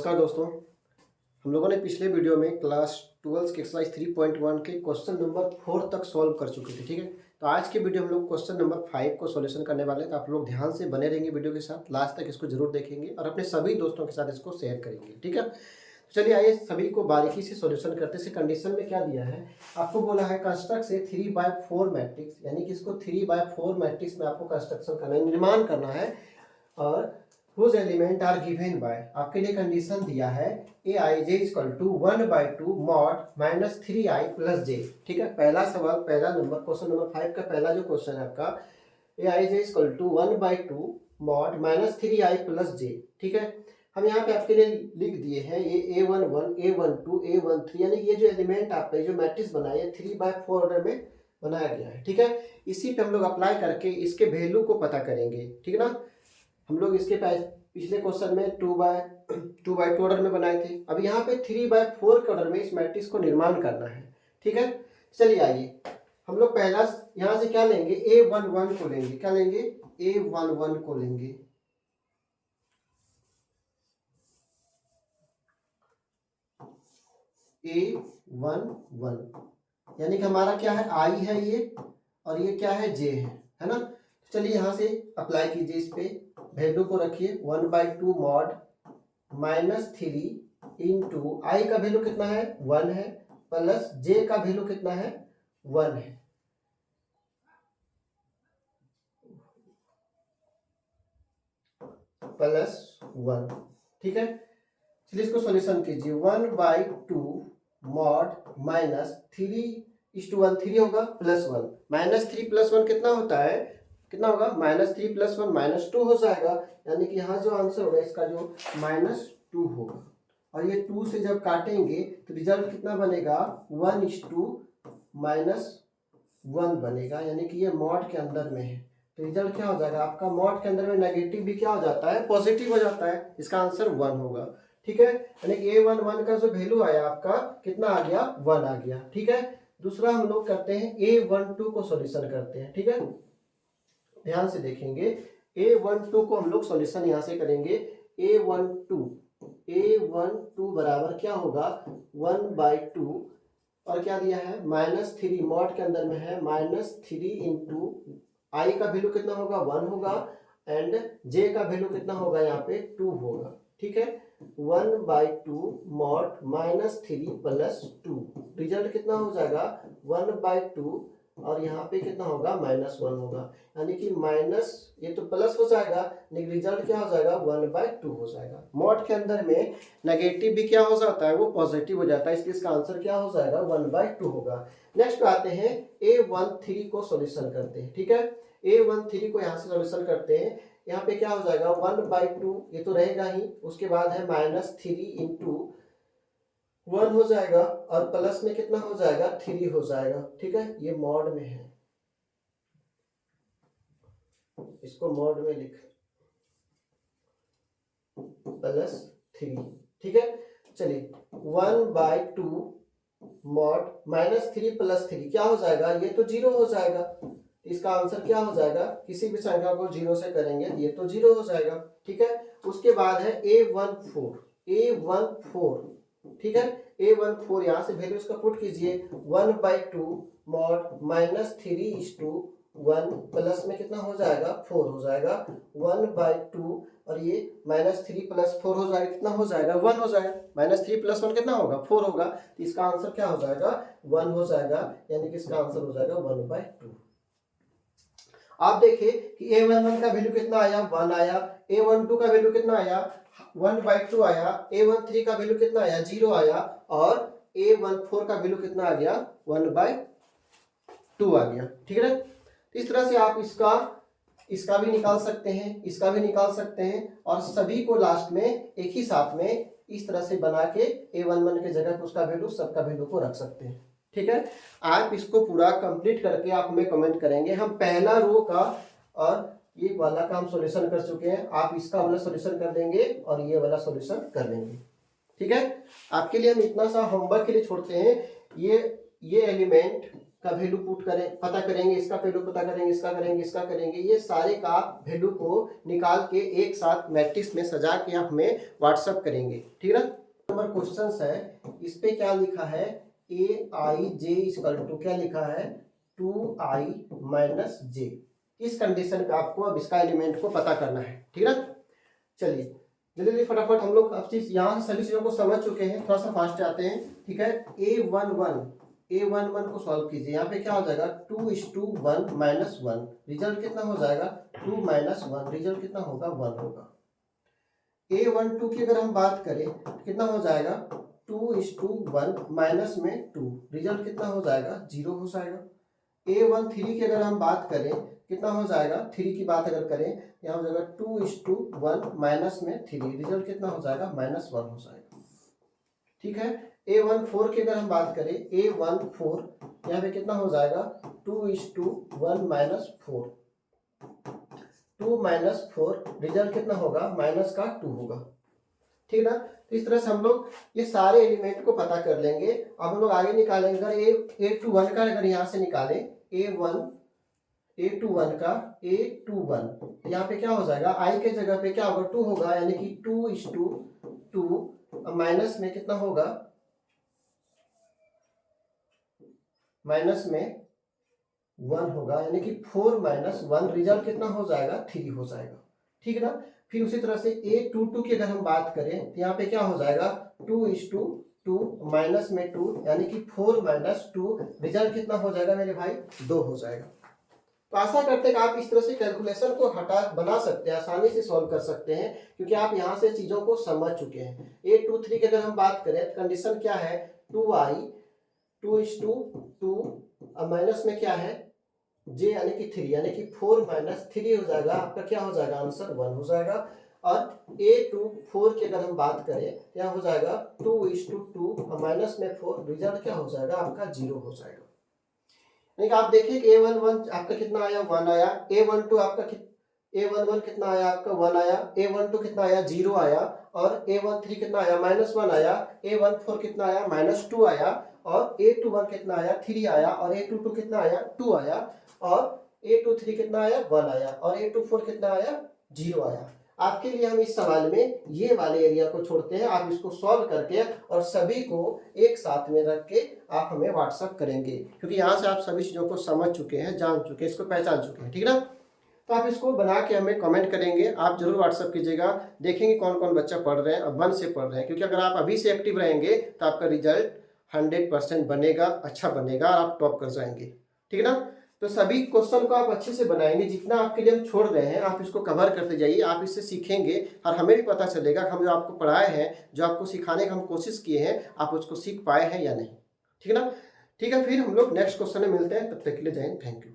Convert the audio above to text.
नमस्कार दोस्तों। हम लोगों ने पिछले वीडियो में क्लास 12 के एक्सरसाइज 3.1 के क्वेश्चन नंबर 4 तक सॉल्व कर चुके थे। ठीक है, तो आज के वीडियो हम लोग क्वेश्चन नंबर 5 को सॉल्यूशन करने वाले हैं। तो आप लोग ध्यान से बने रहेंगे वीडियो के साथ, लास्ट तक इसको जरूर देखेंगे और अपने सभी दोस्तों के साथ इसको शेयर करेंगे। ठीक है, तो चलिए आइए सभी को बारीकी से सॉल्यूशन करते हैं। कंडीशन में क्या दिया है, आपको बोला है कंस्ट्रक्ट से 3/4 मैट्रिक्स, यानी कि इसको 3/4 मैट्रिक्स में आपको कंस्ट्रक्शन करना है, निर्माण करना है। और whose element are given by, आपके लिए कंडीशन दिया है aij equal to 1/2 mod minus 3i plus j। ठीक है, पहला सवाल, पहला नंबर, क्वेश्चन नंबर 5 का पहला जो क्वेश्चन है आपका, aij equal to 1/2 mod minus 3i plus j। ठीक है, हम यहाँ पे आपके लिए लिख दिए हैं ये a11 a12 a13, यानी ये जो एलिमेंट आपका जो मैट्रिक्स बना है 3/4 ऑर्डर में बनाया गया है। ठीक है, इसी पे हम लोग अप्लाई करके इसके वैल्यू को पता करेंगे। ठीक है ना, हम लोग इसके पिछले क्वेश्चन में 2/2 ऑर्डर में बनाए थे। अब यहाँ पे 3/4 के ऑर्डर में इस मैट्रिक्स को निर्माण करना है। ठीक है, चलिए आइए हम लोग पहला यहाँ से क्या लेंगे, a11 को लेंगे। क्या लेंगे, a11 को लेंगे। a11 यानी कि हमारा क्या है, i है ये, और ये क्या है, j है ना। चलिए यहाँ से अप्लाई कीजिए, इस पे वैल्यू को रखिए 1/2 मॉड माइनस 3 इंटू आई का वैल्यू कितना है, 1 है, प्लस जे का वैल्यू कितना है, 1 है। प्लस 1। ठीक है, चलिए इसको सॉल्यूशन कीजिए। 1/2 मॉड माइनस 3:1, 3 होगा प्लस 1, माइनस 3 प्लस 1 कितना होता है, कितना होगा, -3 + 1 -2 हो जाएगा। यानी कि यहाँ जो आंसर होगा इसका जो -2 होगा। और ये 2 से जब काटेंगे तो रिजल्ट कितना बनेगा, 1:-1 बनेगा। यानी कि ये मॉड के अंदर में है, तो रिजल्ट क्या हो जाएगा आपका, मॉड के अंदर में नेगेटिव भी क्या हो जाता है, पॉजिटिव हो जाता है। इसका आंसर 1 होगा। ठीक है, यानी कि a11 का जो वैल्यू आया आपका कितना आ गया, 1 आ गया। ठीक है, दूसरा हम लोग करते हैं a12 को सॉल्यूशन करते हैं। ठीक है, ध्यान से देखेंगे, a12 को हम लोग सॉल्यूशन यहां से करेंगे। a12 बराबर क्या होगा, 1/2, और क्या दिया है, -3, मॉड के अंदर में है -3 इंटू आई का वैल्यू कितना होगा, 1 होगा, एंड जे का वैल्यू कितना होगा, यहाँ पे 2 होगा। ठीक है, 1/2 मॉड -3 प्लस 2, रिजल्ट कितना हो जाएगा, 1/2, और यहाँ पे कितना होगा, -1 होगा। यानी कि माइनस, ये तो प्लस हो जाएगा, लेकिन रिजल्ट क्या हो जाएगा, 1/2 हो जाएगा। मॉड के अंदर में नेगेटिव भी क्या हो जाता है, वो पॉजिटिव हो जाता है, इसलिए इसका आंसर क्या हो जाएगा, 1/2 होगा। नेक्स्ट पे आते हैं, a13 को सॉल्यूशन करते हैं। ठीक है, a13 को यहाँ से सॉल्यूशन करते हैं। यहाँ पे क्या हो जाएगा, 1/2, ये तो रहेगा ही, उसके बाद है -3 इंटू 1 हो जाएगा, और प्लस में कितना हो जाएगा, 3 हो जाएगा। ठीक है, ये मॉड में है, इसको मॉड में लिख, +3। ठीक है, चलिए 1/2 मॉड -3 + 3 क्या हो जाएगा, ये तो 0 हो जाएगा। इसका आंसर क्या हो जाएगा, किसी भी संख्या को 0 से करेंगे ये तो 0 हो जाएगा। ठीक है, उसके बाद है a14, ठीक है, a14 यहाँ से वैल्यू इसका पुट कीजिए, 1/2 मॉड -3:1, प्लस में कितना हो जाएगा, 4 हो जाएगा, 1/2, और ये -3 + 4 हो जाएगा, कितना हो जाएगा, 1 हो जाएगा। -3 + 1 कितना होगा, 4 होगा, तो इसका आंसर क्या हो जाएगा, 1 हो जाएगा। यानी कि इसका आंसर हो जाएगा 1/2। आप देखिए कि a11 का वैल्यू कितना आया, 1 आया, a12 का वैल्यू कितना आया, 1/2 आया, a13 का वैल्यू कितना आया, 0 आया, और a14 का वैल्यू कितना आ गया, 1/2 आ गया। ठीक है ना, तो इस तरह से आप इसका भी निकाल सकते हैं, इसका भी निकाल सकते हैं, और सभी को लास्ट में एक ही साथ में इस तरह से बना के a11 के जगह पे उसका वैल्यू, सबका वैल्यू को रख सकते हैं। ठीक है, आप इसको पूरा कंप्लीट करके आप हमें कमेंट करेंगे। हम पहला रो का और ये वाला का हम सॉल्यूशन कर चुके हैं, आप इसका वाला सॉल्यूशन कर देंगे और ये वाला सॉल्यूशन कर देंगे। ठीक है, आपके लिए हम इतना सा होमवर्क के लिए छोड़ते हैं। ये एलिमेंट का वैल्यू पुट करें, पता करेंगे, इसका वैल्यू पता करेंगे, इसका करेंगे, इसका करेंगे, ये सारे का वैल्यू को निकाल के एक साथ मैट्रिक्स में सजा के आप हमें व्हाट्सअप करेंगे, ठीक है ना। नंबर क्वेश्चन है, इस पे क्या लिखा है, ए आई जे इक्वल टू क्या लिखा है 2i माइनस जे। इस कंडीशन पे आपको अब इसका एलिमेंट को पता करना है, ठीक है ना। चलिए जल्दी जल्दी फटाफट हम लोग अब चीज यहाँ से सभी चीजों को समझ चुके हैं, थोड़ा सा फास्ट आते हैं, ठीक है। a11 को सॉल्व कीजिए, यहाँ पे क्या हो जाएगा 2:1 माइनस 1, रिजल्ट कितना हो जाएगा 2 माइनस 1, रिजल्ट कितना होगा 1 होगा। a12 की अगर हम बात करें कितना हो जाएगा 2:1 माइनस में 2, रिजल्ट कितना हो जाएगा 0 हो जाएगा। a13 की अगर हम बात करें कितना हो जाएगा, 3 की बात अगर करें यहाँ हो जाएगा 2:1 माइनस में 3, रिजल्ट कितना हो जाएगा -1 हो जाएगा, ठीक है। a14 की अगर हम बात करें a14 यहाँ पे कितना हो जाएगा 2:1 माइनस 4, 2 माइनस 4, रिजल्ट कितना होगा -2 होगा, ठीक है ना। तो इस तरह से हम लोग ये सारे एलिमेंट को पता कर लेंगे। अब हम लोग आगे निकालेंगे, अगर a21 का अगर यहाँ से निकालें a21 का a21 यहाँ पे क्या हो जाएगा, i के जगह पे क्या होगा 2 होगा, यानी कि 2:2 माइनस में कितना होगा, माइनस में 1 होगा, यानी कि 4 माइनस 1, रिजल्ट कितना हो जाएगा 3 हो जाएगा, ठीक है ना। फिर उसी तरह से a22 की अगर हम बात करें तो यहाँ पे क्या हो जाएगा 2:2 माइनस में 2, यानी कि 4 माइनस 2, रिजल्ट कितना हो जाएगा मेरे भाई 2 हो जाएगा। तो आशा करते हैं कि आप इस तरह से कैलकुलेशन को बना सकते हैं, आसानी से सॉल्व कर सकते हैं, क्योंकि आप यहाँ से चीज़ों को समझ चुके हैं। a23 की अगर हम बात करें तो कंडीशन क्या है 2i 2:2 अब माइनस में क्या है j यानी कि 3, यानी कि 4 माइनस 3 हो जाएगा, आपका क्या हो जाएगा आंसर 1 हो जाएगा। और a24 की अगर हम बात करें क्या हो जाएगा 2:2 माइनस में 4, रिजल्ट क्या हो जाएगा आपका 0 हो जाएगा। यानी कि आप देखिए कि a11 आपका कितना आया 1 आया, a12 आपका a11 कितना आया आपका 1 आया, a12 कितना आया 0 आया, और a13 कितना आया -1 आया, a14 कितना आया -2 आया, और a21 कितना आया 3 आया, और a22 कितना आया 2 आया, और a23 कितना आया 1 आया, और a24 कितना आया 0 आया। आपके लिए हम इस सवाल में ये वाले एरिया को छोड़ते हैं, आप इसको सॉल्व करके और सभी को एक साथ में रख के आप हमें व्हाट्सअप करेंगे, क्योंकि यहाँ से आप सभी चीज़ों को समझ चुके हैं, जान चुके हैं, इसको पहचान चुके हैं, ठीक है ना। तो आप इसको बना के हमें कमेंट करेंगे, आप जरूर व्हाट्सअप कीजिएगा, देखेंगे कौन कौन बच्चा पढ़ रहे हैं और मन से पढ़ रहे हैं, क्योंकि अगर आप अभी से एक्टिव रहेंगे तो आपका रिजल्ट 100% बनेगा, अच्छा बनेगा, आप टॉप कर जाएंगे, ठीक है ना। तो सभी क्वेश्चन को आप अच्छे से बनाएंगे, जितना आपके लिए हम छोड़ रहे हैं आप इसको कवर करते जाइए, आप इससे सीखेंगे और हमें भी पता चलेगा हम जो आपको पढ़ाए हैं, जो आपको सिखाने की हम कोशिश किए हैं, आप उसको सीख पाए हैं या नहीं, ठीक है ना। ठीक है, फिर हम लोग नेक्स्ट क्वेश्चन में मिलते हैं, तब तक के लिए जय हिंद, थैंक यू।